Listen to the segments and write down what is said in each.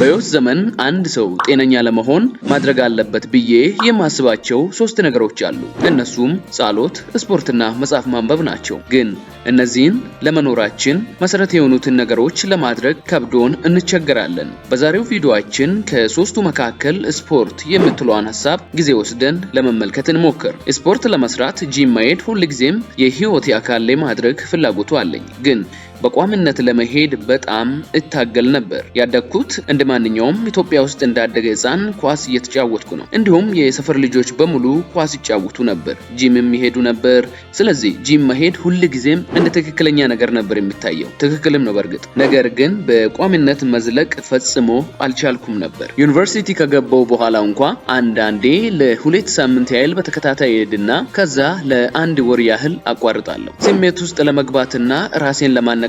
በሕይወት ዘመን አንድ ሰው ጤነኛ ለመሆን ማድረግ አለበት ብዬ የማስባቸው 3 ነገሮች አሉ። እነሱም ጸሎት፣ ስፖርትና መጽሐፍ ማንበብ ናቸው። ግን እነዚህን ለመኖራችን መሰረት የሆኑትን ነገሮች ለማድረግ ከብዶን እንቸገራለን። በዛሬው ቪዲዮአችን ከ3ቱ መካከል ስፖርት የምትለዋን ሐሳብ ጊዜ ወስደን ለመመልከት እንሞክር። ስፖርት ለመስራት ጂም መሄድ ሁልጊዜም የህይወቴ አካል ላይ ማድረግ ፍላጎቱ አለኝ። ግን በቋሚነት ለመሄድ በጣም እታገል ነበር። ያደግኩት እንደማንኛውም ኢትዮጵያ ውስጥ እንዳደገ ሕፃን ኳስ እየተጫወትኩ ነው። እንዲሁም የሰፈር ልጆች በሙሉ ኳስ ይጫወቱ ነበር፣ ጂምም ይሄዱ ነበር። ስለዚህ ጂም መሄድ ሁልጊዜም እንደ ትክክለኛ ነገር ነበር የሚታየው። ትክክልም ነው በእርግጥ። ነገር ግን በቋሚነት መዝለቅ ፈጽሞ አልቻልኩም ነበር። ዩኒቨርሲቲ ከገባው በኋላ እንኳ አንዳንዴ ለ2 ሳምንት ያህል በተከታታይ ሄድና ከዛ ለ1 ወር ያህል አቋርጣለሁ። ስሜት ውስጥ ለመግባትና ራሴን ለማነቃቃት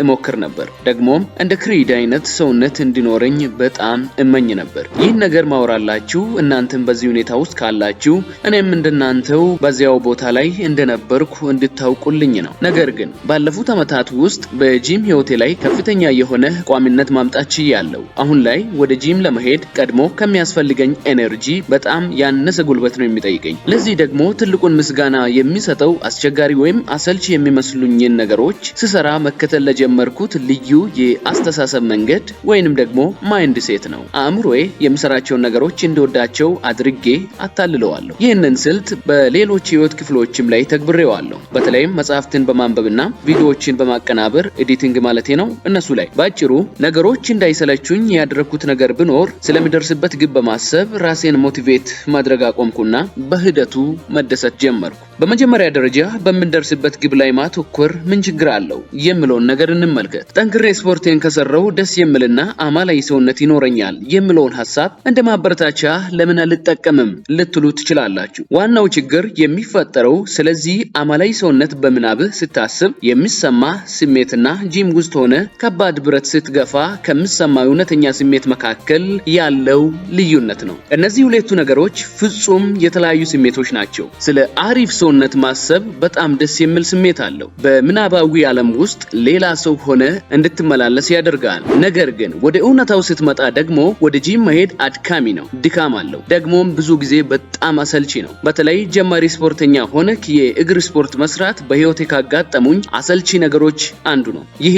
እሞክር ነበር። ደግሞም እንደ ክሪድ አይነት ሰውነት እንዲኖረኝ በጣም እመኝ ነበር። ይህን ነገር ማወራላችሁ እናንተም በዚህ ሁኔታ ውስጥ ካላችሁ እኔም እንደናንተው በዚያው ቦታ ላይ እንደነበርኩ እንድታውቁልኝ ነው። ነገር ግን ባለፉት ዓመታት ውስጥ በጂም ህይወቴ ላይ ከፍተኛ የሆነ ቋሚነት ማምጣት ችያለሁ። አሁን ላይ ወደ ጂም ለመሄድ ቀድሞ ከሚያስፈልገኝ ኤነርጂ በጣም ያነሰ ጉልበት ነው የሚጠይቀኝ። ለዚህ ደግሞ ትልቁን ምስጋና የሚሰጠው አስቸጋሪ ወይም አሰልቺ የሚመስሉኝን ነገሮች ስሰራ መከተል ለጀመርኩት ልዩ የአስተሳሰብ መንገድ ወይንም ደግሞ ማይንድ ሴት ነው። አእምሮዬ የምሰራቸውን ነገሮች እንደወዳቸው አድርጌ አታልለዋለሁ። ይህንን ስልት በሌሎች ህይወት ክፍሎችም ላይ ተግብሬዋለሁ። በተለይም መጽሐፍትን በማንበብና ቪዲዮዎችን በማቀናበር ኤዲቲንግ ማለቴ ነው እነሱ ላይ። ባጭሩ ነገሮች እንዳይሰለቹኝ ያደረኩት ነገር ቢኖር ስለሚደርስበት ግብ በማሰብ ራሴን ሞቲቬት ማድረግ አቆምኩና በሂደቱ መደሰት ጀመርኩ። በመጀመሪያ ደረጃ በምንደርስበት ግብ ላይ ማተኮር ምን ችግር አለው የሚለውን ነገር እንመልከት። ጠንክሬ ስፖርቴን ከሰራው ደስ የሚልና አማላይ ሰውነት ይኖረኛል የሚለውን ሐሳብ እንደ ማበረታቻ ለምን አልጠቀምም ልትሉ ትችላላችሁ። ዋናው ችግር የሚፈጠረው ስለዚህ አማላይ ሰውነት በምናብህ ስታስብ የሚሰማ ስሜትና ጂም ውስጥ ሆነ ከባድ ብረት ስትገፋ ከሚሰማ እውነተኛ ስሜት መካከል ያለው ልዩነት ነው። እነዚህ ሁለቱ ነገሮች ፍጹም የተለያዩ ስሜቶች ናቸው። ስለ አሪፍ ሰውነት ማሰብ በጣም ደስ የሚል ስሜት አለው። በምናባዊ ዓለም ውስጥ ሌላ ሰው ሆነ እንድትመላለስ ያደርጋል። ነገር ግን ወደ እውነታው ስትመጣ ደግሞ ወደ ጂም መሄድ አድካሚ ነው፣ ድካም አለው፣ ደግሞም ብዙ ጊዜ በጣም አሰልቺ ነው። በተለይ ጀማሪ ስፖርተኛ ሆነክ የእግር ስፖርት መስራት በህይወቴ ካጋጠሙኝ አሰልቺ ነገሮች አንዱ ነው። ይሄ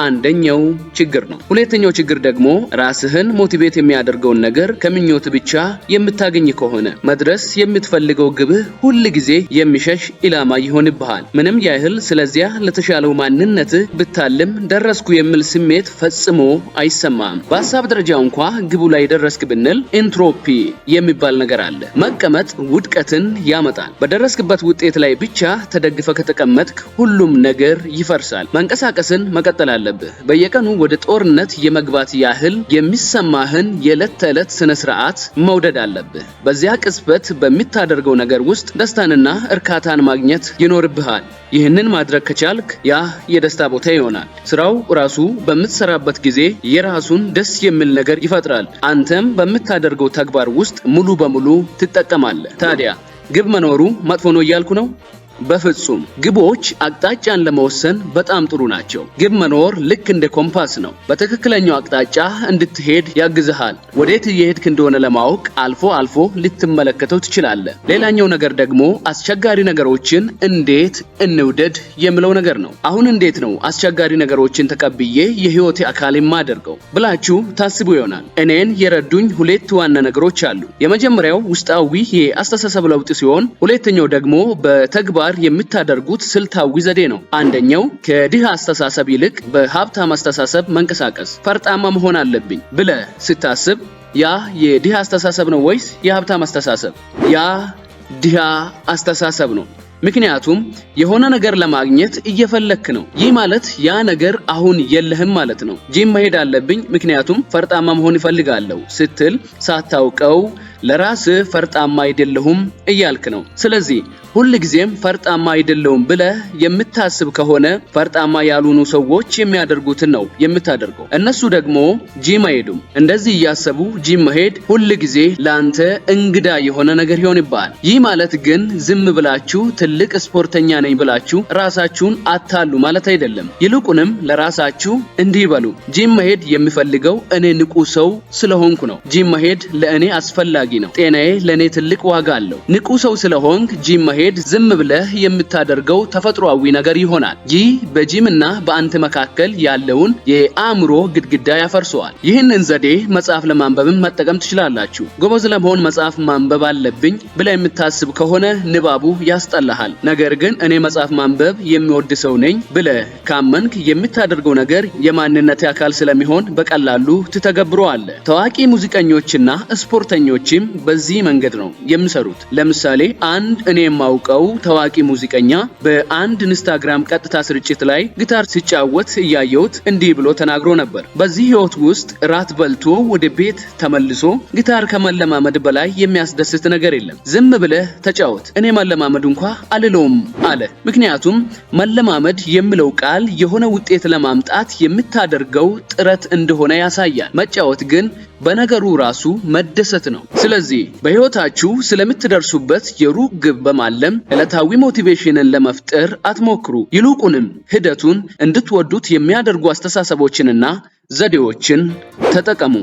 አንደኛው ችግር ነው። ሁለተኛው ችግር ደግሞ ራስህን ሞቲቬት የሚያደርገውን ነገር ከምኞት ብቻ የምታገኝ ከሆነ መድረስ የምትፈልገው ግብህ ሁል ጊዜ የሚሸሽ ኢላማ ይሆንብሃል። ምንም ያህል ስለዚያ ለተሻለው ማንነትህ ብታልም ደረስኩ የሚል ስሜት ፈጽሞ አይሰማም። በሐሳብ ደረጃ እንኳ ግቡ ላይ ደረስክ ብንል ኢንትሮፒ የሚባል ነገር አለ። መቀመጥ ውድቀትን ያመጣል። በደረስክበት ውጤት ላይ ብቻ ተደግፈ ከተቀመጥክ ሁሉም ነገር ይፈርሳል። መንቀሳቀስን መቀጠል አለብህ። በየቀኑ ወደ ጦርነት የመግባት ያህል የሚሰማህን የዕለት ተዕለት ስነ ስርዓት መውደድ አለብህ። በዚያ ቅጽበት በሚታደርገው ነገር ውስጥ ደስታንና እርካታን ማግኘት ይኖርብሃል። ይህንን ማድረግ ከቻልክ ያ የደስታ ቦታ ይሆናል። ስራው ራሱ በምትሰራበት ጊዜ የራሱን ደስ የሚል ነገር ይፈጥራል። አንተም በምታደርገው ተግባር ውስጥ ሙሉ በሙሉ ትጠቀማለህ። ታዲያ ግብ መኖሩ መጥፎ ነው እያልኩ ነው? በፍጹም። ግቦች አቅጣጫን ለመወሰን በጣም ጥሩ ናቸው። ግብ መኖር ልክ እንደ ኮምፓስ ነው። በትክክለኛው አቅጣጫ እንድትሄድ ያግዝሃል። ወዴት እየሄድክ እንደሆነ ለማወቅ አልፎ አልፎ ልትመለከተው ትችላለህ። ሌላኛው ነገር ደግሞ አስቸጋሪ ነገሮችን እንዴት እንውደድ የሚለው ነገር ነው። አሁን እንዴት ነው አስቸጋሪ ነገሮችን ተቀብዬ የህይወቴ አካል የማደርገው ብላችሁ ታስቡ ይሆናል። እኔን የረዱኝ 2 ዋና ነገሮች አሉ። የመጀመሪያው ውስጣዊ የአስተሳሰብ ለውጥ ሲሆን፣ ሁለተኛው ደግሞ በተግባር የምታደርጉት ስልታዊ ዘዴ ነው። አንደኛው ከድሃ አስተሳሰብ ይልቅ በሀብታም አስተሳሰብ መንቀሳቀስ። ፈርጣማ መሆን አለብኝ ብለህ ስታስብ ያ የድሃ አስተሳሰብ ነው ወይስ የሀብታም አስተሳሰብ? ያ ድሃ አስተሳሰብ ነው። ምክንያቱም የሆነ ነገር ለማግኘት እየፈለክ ነው። ይህ ማለት ያ ነገር አሁን የለህም ማለት ነው። ጂም መሄድ አለብኝ ምክንያቱም ፈርጣማ መሆን ይፈልጋለሁ ስትል ሳታውቀው ለራስህ ፈርጣማ አይደለሁም እያልክ ነው። ስለዚህ ሁልጊዜም ፈርጣማ አይደለሁም ብለህ የምታስብ ከሆነ ፈርጣማ ያልሆኑ ሰዎች የሚያደርጉትን ነው የምታደርገው። እነሱ ደግሞ ጂም አይሄዱም። እንደዚህ እያሰቡ ጂም መሄድ ሁልጊዜ ለአንተ እንግዳ የሆነ ነገር ይሆንብሃል። ይህ ማለት ግን ዝም ብላችሁ ትልቅ ስፖርተኛ ነኝ ብላችሁ ራሳችሁን አታሉ ማለት አይደለም። ይልቁንም ለራሳችሁ እንዲህ በሉ፣ ጂም መሄድ የሚፈልገው እኔ ንቁ ሰው ስለሆንኩ ነው። ጂም መሄድ ለእኔ አስፈላጊ ነው። ጤናዬ ለእኔ ትልቅ ዋጋ አለው። ንቁ ሰው ስለሆንክ ጂም መሄድ ዝም ብለህ የምታደርገው ተፈጥሯዊ ነገር ይሆናል። ይህ በጂምና በአንተ መካከል ያለውን የአእምሮ ግድግዳ ያፈርሰዋል። ይህንን ዘዴ መጽሐፍ ለማንበብም መጠቀም ትችላላችሁ። ጎበዝ ለመሆን መጽሐፍ ማንበብ አለብኝ ብለህ የምታስብ ከሆነ ንባቡ ያስጠላሃል። ነገር ግን እኔ መጽሐፍ ማንበብ የሚወድ ሰው ነኝ ብለህ ካመንክ የምታደርገው ነገር የማንነት አካል ስለሚሆን በቀላሉ ትተገብረዋለህ። ታዋቂ ሙዚቀኞችና ስፖርተኞችም በዚህ መንገድ ነው የሚሰሩት። ለምሳሌ አንድ እኔ የማውቀው ታዋቂ ሙዚቀኛ በአንድ ኢንስታግራም ቀጥታ ስርጭት ላይ ጊታር ሲጫወት እያየሁት እንዲህ ብሎ ተናግሮ ነበር። በዚህ ህይወት ውስጥ ራት በልቶ ወደ ቤት ተመልሶ ጊታር ከመለማመድ በላይ የሚያስደስት ነገር የለም። ዝም ብለህ ተጫወት፣ እኔ መለማመድ እንኳ አልለውም አለ። ምክንያቱም መለማመድ የሚለው ቃል የሆነ ውጤት ለማምጣት የምታደርገው ጥረት እንደሆነ ያሳያል። መጫወት ግን በነገሩ ራሱ መደሰት ነው። ስለዚህ በህይወታችሁ ስለምትደርሱበት የሩቅ ግብ በማለም ዕለታዊ ሞቲቬሽንን ለመፍጠር አትሞክሩ። ይልቁንም ሂደቱን እንድትወዱት የሚያደርጉ አስተሳሰቦችንና ዘዴዎችን ተጠቀሙ።